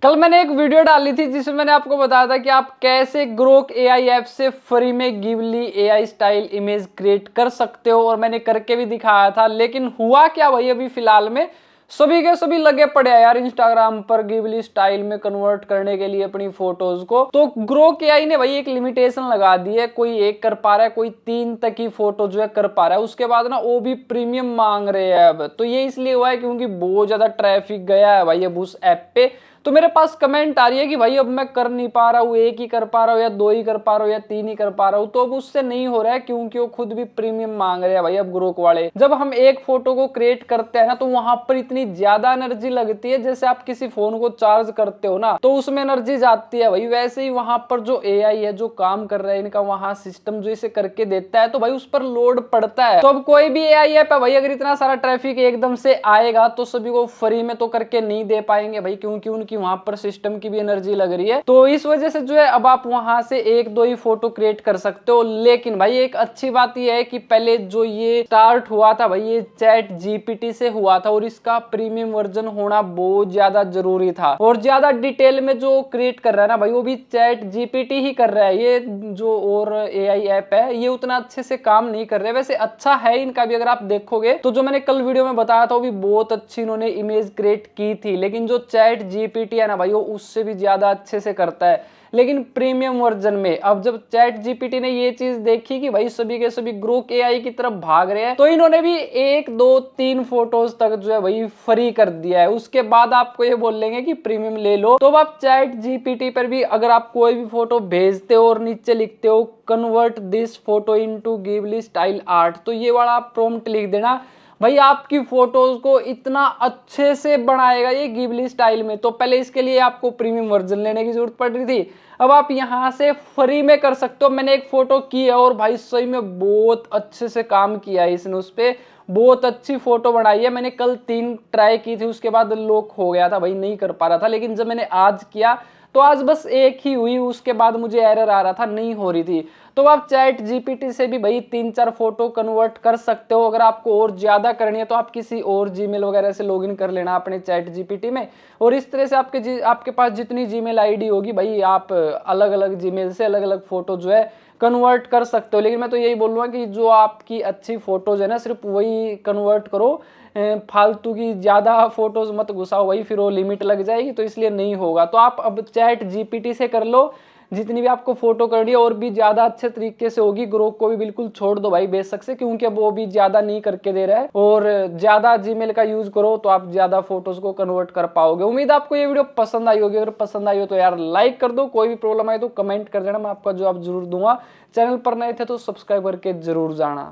कल मैंने एक वीडियो डाली थी जिसमें मैंने आपको बताया था कि आप कैसे ग्रोक एआई ऐप से फ्री में Ghibli AI style image create कर सकते हो, और मैंने करके भी दिखाया था। लेकिन हुआ क्या भाई, अभी फिलहाल में सभी के सभी लगे पड़े हैं यार इंस्टाग्राम पर गिबली स्टाइल में कन्वर्ट करने के लिए अपनी फोटोज को। तो ग्रोक एआई ने भाई एक लिमिटेशन लगा दी है, कोई एक कर पा रहा है, कोई 3 तक की फोटो जो है कर पा रहा है। उसके बाद ना वो भी प्रीमियम मांग रहे हैं अब। तो ये इसलिए हुआ है क्योंकि बहुत ज्यादा ट्रैफिक गया है भाई अब उस ऐप पे। तो मेरे पास कमेंट आ रही है कि भाई अब मैं कर नहीं पा रहा हूँ, एक ही कर पा रहा हूँ या 2 ही कर पा रहा हूँ या 3 ही कर पा रहा हूँ। तो अब उससे नहीं हो रहा है क्योंकि वो खुद भी प्रीमियम मांग रहे हैं भाई अब ग्रोक वाले। जब हम एक फोटो को क्रिएट करते हैं ना, तो वहां पर इतनी ज्यादा एनर्जी लगती है, जैसे आप किसी फोन को चार्ज करते हो ना तो उसमें एनर्जी जाती है भाई, वैसे ही वहां पर जो एआई है जो काम कर रहा है इनका, वहां सिस्टम जो इसे करके देता है तो भाई उस पर लोड पड़ता है। तो अब कोई भी एआई ऐप है भाई, अगर इतना सारा ट्रैफिक एकदम से आएगा तो सभी को फ्री में तो करके नहीं दे पाएंगे भाई, क्योंकि उनकी वहां पर सिस्टम की भी एनर्जी लग रही है। तो इस वजह से जो है अब आप वहां से 1-2 ही फोटो क्रिएट कर सकते हो। लेकिन भाई एक अच्छी बात यह है कि पहले जो ये स्टार्ट हुआ था भाई, ये चैट जीपीटी से हुआ था, और इसका प्रीमियम वर्जन होना बहुत ज्यादा जरूरी था। और ज्यादा डिटेल में जो क्रिएट कर रहा है ना भाई, वो भी चैट जीपीटी ही कर रहा है। ये जो और एआई ऐप है ये उतना अच्छे से काम नहीं कर रहे। वैसे अच्छा है इनका भी, अगर आप देखोगे तो जो मैंने कल वीडियो में बताया था वो भी बहुत अच्छी इन्होंने इमेज क्रिएट की थी। लेकिन जो चैट जीपीटी है ना भाई, वो उससे भी ज्यादा अच्छे से करता है, लेकिन प्रीमियम वर्जन में। अब जब चैट जीपीटी ने ये चीज देखी कि भाई सभी के सभी ग्रोक एआई की तरफ भाग रहे हैं, तो इन्होंने भी 1-2-3 फोटोज तक जो है भाई फ्री कर दिया है। उसके बाद आपको ये बोल लेंगे कि प्रीमियम ले लो। तो अब आप चैट जीपीटी पर भी अगर आप कोई भी फोटो भेजते हो और नीचे लिखते हो convert this photo into Ghibli style art, तो ये वाला आप प्रॉम्प्ट लिख देना भाई, आपकी फोटोज को इतना अच्छे से बनाएगा ये गिबली स्टाइल में। तो पहले इसके लिए आपको प्रीमियम वर्जन लेने की जरूरत पड़ रही थी, अब आप यहां से फ्री में कर सकते हो। मैंने एक फोटो की है और भाई सही में बहुत अच्छे से काम किया है इसने, उस पर बहुत अच्छी फोटो बनाई है। मैंने कल 3 ट्राई की थी, उसके बाद लॉक हो गया था भाई, नहीं कर पा रहा था। लेकिन जब मैंने आज किया तो आज बस एक ही हुई, उसके बाद मुझे एरर आ रहा था, नहीं हो रही थी। तो आप चैट जीपीटी से भी भाई 3-4 फोटो कन्वर्ट कर सकते हो। अगर आपको और ज्यादा करनी है तो आप किसी और जीमेल वगैरह से लॉगिन कर लेना अपने चैट जीपीटी में, और इस तरह से आपके पास जितनी जीमेल आईडी होगी भाई, आप अलग अलग जीमेल से अलग अलग फोटो जो है कन्वर्ट कर सकते हो। लेकिन मैं तो यही बोलूँगा कि जो आपकी अच्छी फोटोज है ना, सिर्फ वही कन्वर्ट करो, फालतू की ज्यादा फोटोज मत घुसाओ भाई, फिर वो लिमिट लग जाएगी, तो इसलिए नहीं होगा। तो आप अब चैट जीपीटी से कर लो जितनी भी आपको फोटो करनी है, और भी ज्यादा अच्छे तरीके से होगी। ग्रोक को भी बिल्कुल छोड़ दो भाई बेशक से, क्योंकि अब वो भी ज्यादा नहीं करके दे रहा है। और ज्यादा जीमेल का यूज करो तो आप ज्यादा फोटोज को कन्वर्ट कर पाओगे। उम्मीद आपको ये वीडियो पसंद आई होगी। अगर पसंद आई हो तो यार लाइक कर दो, कोई भी प्रॉब्लम आए तो कमेंट कर देना, मैं आपका जवाब जरूर दूंगा। चैनल पर नए थे तो सब्सक्राइब करके जरूर जाना।